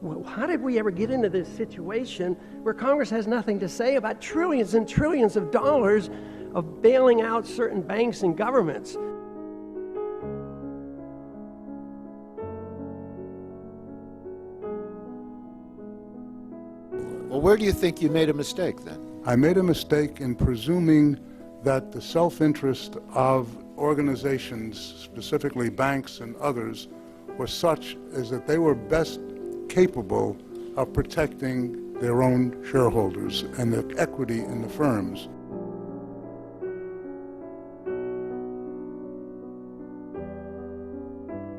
Well, how did we ever get into this situation where Congress has nothing to say about trillions and trillions of dollars of bailing out certain banks and governments? Well, where do you think you made a mistake then? I made a mistake in presuming that the self-interest of organizations, specifically banks and others, was such as that they were best capable of protecting their own shareholders and the equity in the firms.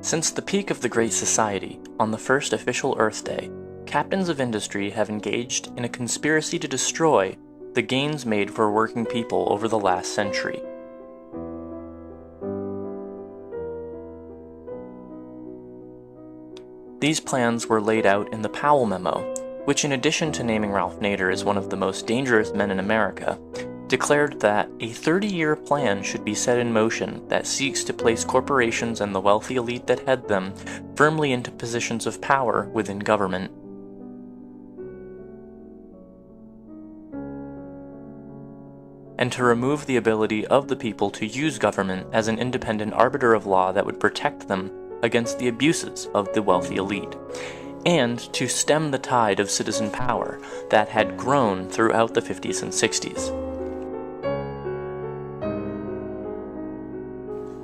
Since the peak of the Great Society, on the first official Earth Day, captains of industry have engaged in a conspiracy to destroy the gains made for working people over the last century. These plans were laid out in the Powell Memo, which, in addition to naming Ralph Nader as one of the most dangerous men in America, declared that a 30-year plan should be set in motion that seeks to place corporations and the wealthy elite that head them firmly into positions of power within government. And to remove the ability of the people to use government as an independent arbiter of law that would protect them against the abuses of the wealthy elite, and to stem the tide of citizen power that had grown throughout the 50s and 60s.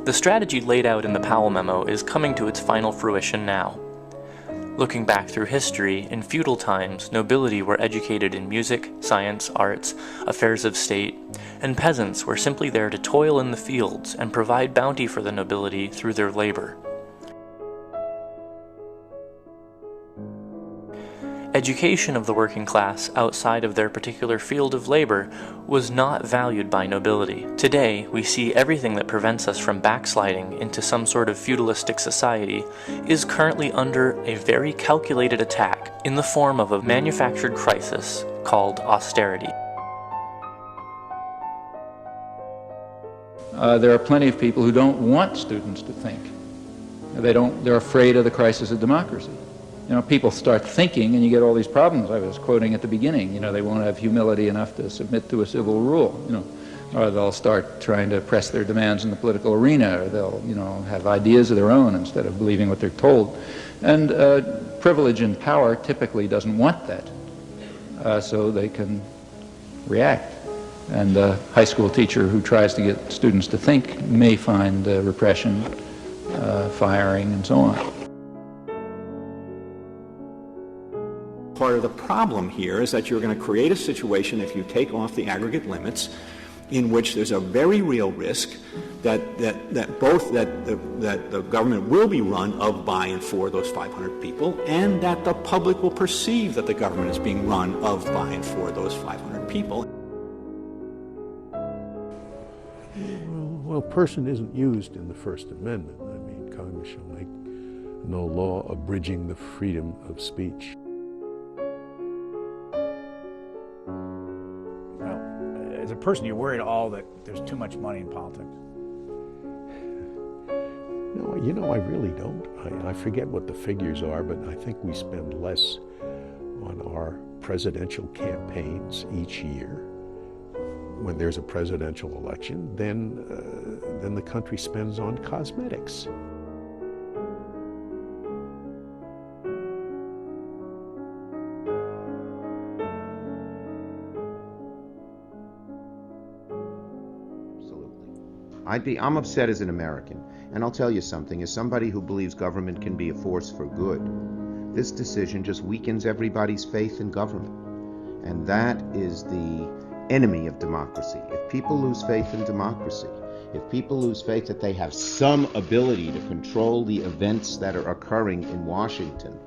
The strategy laid out in the Powell Memo is coming to its final fruition now. Looking back through history, in feudal times, nobility were educated in music, science, arts, affairs of state, and peasants were simply there to toil in the fields and provide bounty for the nobility through their labor. Education of the working class outside of their particular field of labor was not valued by nobility. Today, we see everything that prevents us from backsliding into some sort of feudalistic society is currently under a very calculated attack in the form of a manufactured crisis called austerity. There are plenty of people who don't want students to think. They're afraid of the crisis of democracy. You know, people start thinking and you get all these problems I was quoting at the beginning. You know, they won't have humility enough to submit to a civil rule, you know, or they'll start trying to press their demands in the political arena, or they'll, you know, have ideas of their own instead of believing what they're told. And privilege and power typically doesn't want that, so they can react. And a high school teacher who tries to get students to think may find repression, firing, and so on. Part of the problem here is that you're going to create a situation, if you take off the aggregate limits, in which there's a very real risk that the government will be run of, by, and for those 500 people, and that the public will perceive that the government is being run of, by, and for those 500 people. Well, person isn't used in the First Amendment. I mean, Congress shall make no law abridging the freedom of speech. As a person, you're worried all that there's too much money in politics? No, you know, I really don't. I forget what the figures are, but I think we spend less on our presidential campaigns each year when there's a presidential election than the country spends on cosmetics. I'm upset as an American, and I'll tell you something, as somebody who believes government can be a force for good, this decision just weakens everybody's faith in government. And that is the enemy of democracy. If people lose faith in democracy, if people lose faith that they have some ability to control the events that are occurring in Washington,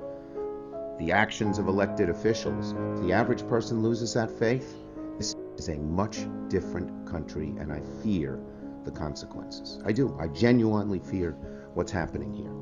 the actions of elected officials, if the average person loses that faith, this is a much different country, and I fear the consequences. I do. I genuinely fear what's happening here.